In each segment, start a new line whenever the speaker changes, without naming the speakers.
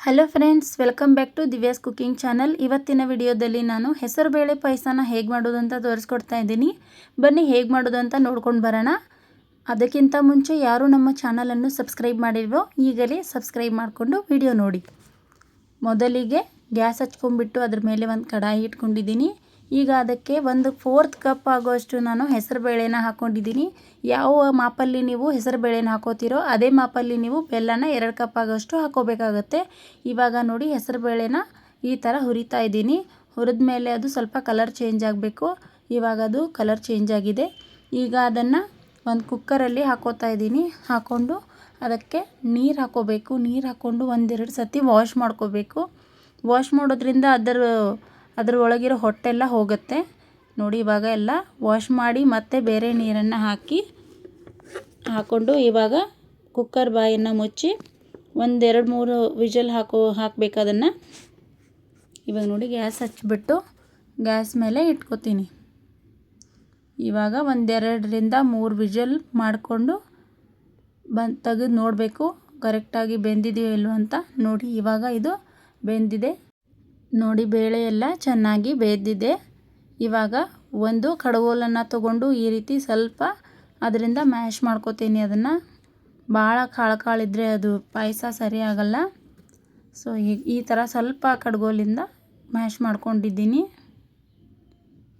Hello friends, welcome back to Divya's cooking channel. ಇವತ್ತಿನ ವಿಡಿಯೋದಲ್ಲಿ ನಾನು ಹೆಸರುಬೇಳೆ ಪಾಯಸನ ಹೇಗೆ ಮಾಡೋದು ಅಂತ ತೋರಿಸ್ಕೊಡ್ತಾ ಇದ್ದೀನಿ. ಬನ್ನಿ ಹೇಗೆ ಮಾಡೋದು ಅಂತ ನೋಡ್ಕೊಂಡು ಬರೋಣ. ಅದಕ್ಕಿಂತ ಮುಂಚೆ ಯಾರು ನಮ್ಮ ಚಾನಲನ್ನು ಸಬ್ಸ್ಕ್ರೈಬ್ ಮಾಡಿಲ್ವೋ ಈಗಲೇ ಸಬ್ಸ್ಕ್ರೈಬ್ ಮಾಡಿಕೊಂಡು ವಿಡಿಯೋ ನೋಡಿ. ಮೊದಲಿಗೆ ಗ್ಯಾಸ್ ಹಚ್ಕೊಂಡ್ಬಿಟ್ಟು ಅದ್ರ ಮೇಲೆ ಒಂದು ಕಡಾಯಿ ಇಟ್ಕೊಂಡಿದ್ದೀನಿ. ಈಗ ಅದಕ್ಕೆ 1/4 ಕಪ್ ಆಗೋಷ್ಟು ನಾನು ಹೆಸರುಬೇಳೆನ ಹಾಕ್ಕೊಂಡಿದ್ದೀನಿ. ಯಾವ ಮಾಪಲ್ಲಿ ನೀವು ಹೆಸರುಬೇಳೆನ ಹಾಕೋತೀರೋ ಅದೇ ಮಾಪಲ್ಲಿ ನೀವು ಬೆಲ್ಲನ 2 ಕಪ್ ಆಗೋಷ್ಟು ಹಾಕೋಬೇಕಾಗತ್ತೆ. ಇವಾಗ ನೋಡಿ ಹೆಸರುಬೇಳೆನ ಈ ಥರ ಹುರಿತಾ ಇದ್ದೀನಿ. ಹುರಿದ ಮೇಲೆ ಅದು ಸ್ವಲ್ಪ ಕಲರ್ ಚೇಂಜ್ ಆಗಬೇಕು. ಇವಾಗ ಅದು ಕಲರ್ ಚೇಂಜ್ ಆಗಿದೆ. ಈಗ ಅದನ್ನು ಒಂದು ಕುಕ್ಕರಲ್ಲಿ ಹಾಕೋತಾ ಇದ್ದೀನಿ. ಹಾಕ್ಕೊಂಡು ಅದಕ್ಕೆ ನೀರು ಹಾಕೋಬೇಕು. ನೀರು ಹಾಕ್ಕೊಂಡು 1-2 ಸತಿ ವಾಶ್ ಮಾಡ್ಕೋಬೇಕು. ವಾಶ್ ಮಾಡೋದ್ರಿಂದ ಅದ್ರ ಒಳಗಿರೋ ಹೊಟ್ಟೆಲ್ಲ ಹೋಗುತ್ತೆ ನೋಡಿ. ಇವಾಗ ಎಲ್ಲ ವಾಶ್ ಮಾಡಿ ಮತ್ತೆ ಬೇರೆ ನೀರನ್ನು ಹಾಕ್ಕೊಂಡು ಇವಾಗ ಕುಕ್ಕರ್ ಬಾಯನ್ನು ಮುಚ್ಚಿ 1-2-3 ವಿಷಲ್ ಹಾಕಬೇಕು ಅದನ್ನು. ಇವಾಗ ನೋಡಿ ಗ್ಯಾಸ್ ಹಚ್ಚಿಬಿಟ್ಟು ಗ್ಯಾಸ್ ಮೇಲೆ ಇಟ್ಕೋತೀನಿ. ಇವಾಗ 1-2-3 ವಿಷಲ್ ಮಾಡಿಕೊಂಡು ತೆಗೆದು ನೋಡಬೇಕು ಕರೆಕ್ಟಾಗಿ ಬೆಂದಿದೆಯೋ ಇಲ್ಲವೋ ಅಂತ ನೋಡಿ. ಇವಾಗ ಇದು ಬೆಂದಿದೆ ನೋಡಿ, ಬೇಳೆ ಎಲ್ಲ ಚೆನ್ನಾಗಿ ಬೆಂದಿದೆ. ಇವಾಗ ಒಂದು ಕಡಗೋಲನ್ನು ತಗೊಂಡು ಈ ರೀತಿ ಸ್ವಲ್ಪ ಅದರಿಂದ ಮ್ಯಾಶ್ ಮಾಡ್ಕೋತೀನಿ. ಅದನ್ನು ಭಾಳ ಕಾಳಿದ್ರೆ ಅದು ಪಾಯಸ ಸರಿ ಆಗಲ್ಲ. ಸೊ ಈ ಥರ ಸ್ವಲ್ಪ ಕಡಗೋಲಿಂದ ಮ್ಯಾಶ್ ಮಾಡ್ಕೊಂಡಿದ್ದೀನಿ.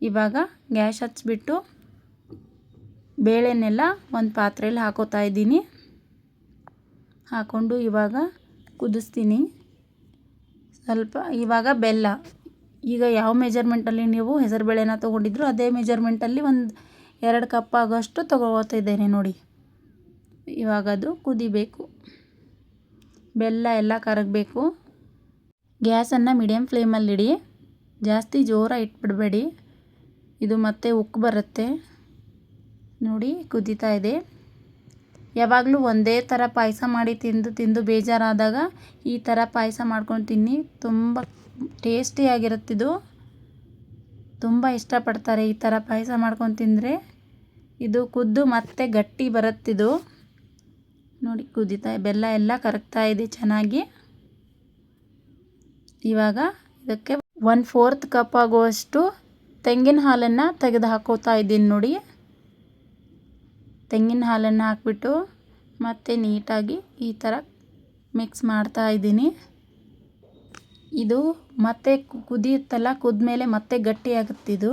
ಇವಾಗ ಗ್ಯಾಸ್ ಹಚ್ಚಿಬಿಟ್ಟು ಬೇಳೆನೆಲ್ಲ ಒಂದು ಪಾತ್ರೆಯಲ್ಲಿ ಹಾಕೋತಾ ಇದ್ದೀನಿ. ಹಾಕ್ಕೊಂಡು ಇವಾಗ ಕುದಿಸ್ತೀನಿ ಸ್ವಲ್ಪ. ಇವಾಗ ಬೆಲ್ಲ, ಈಗ ಯಾವ ಮೆಜರ್ಮೆಂಟಲ್ಲಿ ನೀವು ಹೆಸರುಬೇಳೆನ ತೊಗೊಂಡಿದ್ರು ಅದೇ ಮೆಜರ್ಮೆಂಟಲ್ಲಿ 1-2 ಕಪ್ ಆಗೋಷ್ಟು ತೊಗೋತಿದ್ದೇನೆ ನೋಡಿ. ಇವಾಗ ಅದು ಕುದಿಬೇಕು, ಬೆಲ್ಲ ಎಲ್ಲ ಕರಗಬೇಕು. ಗ್ಯಾಸನ್ನು ಮೀಡಿಯಮ್ ಫ್ಲೇಮಲ್ಲಿಡಿ, ಜಾಸ್ತಿ ಜೋರಾಗಿ ಇಟ್ಬಿಡಬೇಡಿ, ಇದು ಮತ್ತೆ ಉಕ್ಕು ಬರುತ್ತೆ ನೋಡಿ. ಕುದೀತಾ ಇದೆ. ಯಾವಾಗಲೂ ಒಂದೇ ಥರ ಪಾಯಸ ಮಾಡಿ ತಿಂದು ಬೇಜಾರಾದಾಗ ಈ ಥರ ಪಾಯಸ ಮಾಡ್ಕೊಂಡು ತಿನ್ನಿ. ತುಂಬ ಟೇಸ್ಟಿಯಾಗಿರುತ್ತಿದ್ದು, ತುಂಬ ಇಷ್ಟಪಡ್ತಾರೆ ಈ ಥರ ಪಾಯಸ ಮಾಡ್ಕೊಂಡು ತಿಂದರೆ. ಇದು ಕುದ್ದು ಮತ್ತೆ ಗಟ್ಟಿ ಬರುತ್ತಿದ್ದು ನೋಡಿ. ಕುದೀತಾ ಬೆಲ್ಲ ಎಲ್ಲ ಕರಗ್ತಾ ಇದೆ ಚೆನ್ನಾಗಿ. ಇವಾಗ ಇದಕ್ಕೆ 1/4 ಕಪ್ ಆಗುವಷ್ಟು ತೆಂಗಿನ ಹಾಲನ್ನು ತೆಗೆದು ಹಾಕೋತಾ ಇದ್ದೀನಿ ನೋಡಿ. ತೆಂಗಿನ ಹಾಲನ್ನು ಹಾಕ್ಬಿಟ್ಟು ಮತ್ತೆ ನೀಟಾಗಿ ಈ ಥರ ಮಿಕ್ಸ್ ಮಾಡ್ತಾ ಇದ್ದೀನಿ. ಇದು ಮತ್ತೆ ಕುದಿಯುತ್ತಲ್ಲ, ಕುದ್ಮೇಲೆ ಮತ್ತೆ ಗಟ್ಟಿಯಾಗುತ್ತಿದ್ದು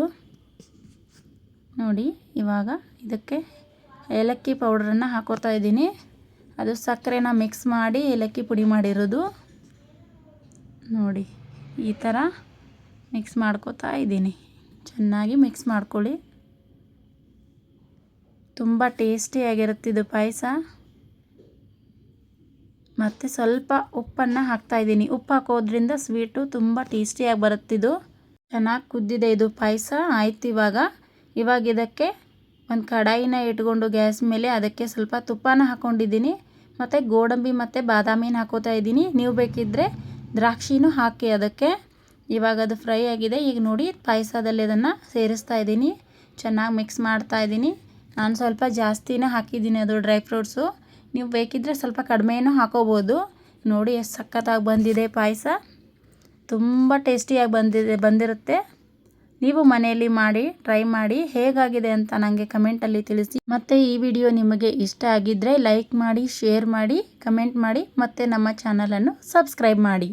ನೋಡಿ. ಇವಾಗ ಇದಕ್ಕೆ ಏಲಕ್ಕಿ ಪೌಡ್ರನ್ನು ಹಾಕೋತಾ ಇದ್ದೀನಿ. ಅದು ಸಕ್ಕರೆನ ಮಿಕ್ಸ್ ಮಾಡಿ ಏಲಕ್ಕಿ ಪುಡಿ ಮಾಡಿರೋದು ನೋಡಿ. ಈ ಥರ ಮಿಕ್ಸ್ ಮಾಡ್ಕೋತಾ ಇದ್ದೀನಿ. ಚೆನ್ನಾಗಿ ಮಿಕ್ಸ್ ಮಾಡ್ಕೊಳ್ಳಿ. ತುಂಬ ಟೇಸ್ಟಿಯಾಗಿರುತ್ತಿದ್ದು ಪಾಯಸ. ಮತ್ತು ಸ್ವಲ್ಪ ಉಪ್ಪನ್ನು ಹಾಕ್ತಾಯಿದ್ದೀನಿ. ಉಪ್ಪು ಹಾಕೋದ್ರಿಂದ ಸ್ವೀಟು ತುಂಬ ಟೇಸ್ಟಿಯಾಗಿ ಬರುತ್ತಿದ್ದು. ಚೆನ್ನಾಗಿ ಕುದ್ದಿದೆ ಇದು ಪಾಯಸ. ಆಯ್ತು. ಇವಾಗ ಇದಕ್ಕೆ ಒಂದು ಕಡಾಯಿನ ಇಟ್ಕೊಂಡು ಗ್ಯಾಸ್ ಮೇಲೆ ಅದಕ್ಕೆ ಸ್ವಲ್ಪ ತುಪ್ಪನ ಹಾಕ್ಕೊಂಡಿದ್ದೀನಿ. ಮತ್ತು ಗೋಡಂಬಿ ಮತ್ತು ಬಾದಾಮಿನ ಹಾಕೋತಾ ಇದ್ದೀನಿ. ನೀವು ಬೇಕಿದ್ದರೆ ದ್ರಾಕ್ಷಿನೂ ಹಾಕಿ ಅದಕ್ಕೆ. ಇವಾಗ ಅದು ಫ್ರೈ ಆಗಿದೆ. ಈಗ ನೋಡಿ ಪಾಯಸದಲ್ಲಿ ಅದನ್ನು ಸೇರಿಸ್ತಾ ಇದ್ದೀನಿ. ಚೆನ್ನಾಗಿ ಮಿಕ್ಸ್ ಮಾಡ್ತಾ ಇದ್ದೀನಿ. ನಾನು ಸ್ವಲ್ಪ ಜಾಸ್ತಿನೇ ಹಾಕಿದ್ದೀನಿ ಅದು ಡ್ರೈ ಫ್ರೂಟ್ಸು. ನೀವು ಬೇಕಿದ್ದರೆ ಸ್ವಲ್ಪ ಕಡಿಮೆನೂ ಹಾಕೋಬೋದು ನೋಡಿ. ಎಷ್ಟು ಸಖತ್ತಾಗಿ ಬಂದಿದೆ ಪಾಯಸ. ತುಂಬ ಟೇಸ್ಟಿಯಾಗಿ ಬಂದಿರುತ್ತೆ. ನೀವು ಮನೆಯಲ್ಲಿ ಟ್ರೈ ಮಾಡಿ ಹೇಗಾಗಿದೆ ಅಂತ ನನಗೆ ಕಮೆಂಟಲ್ಲಿ ತಿಳಿಸಿ. ಮತ್ತು ಈ ವಿಡಿಯೋ ನಿಮಗೆ ಇಷ್ಟ ಆಗಿದ್ದರೆ ಲೈಕ್ ಮಾಡಿ, ಶೇರ್ ಮಾಡಿ, ಕಮೆಂಟ್ ಮಾಡಿ, ಮತ್ತು ನಮ್ಮ ಚಾನಲನ್ನು ಸಬ್ಸ್ಕ್ರೈಬ್ ಮಾಡಿ.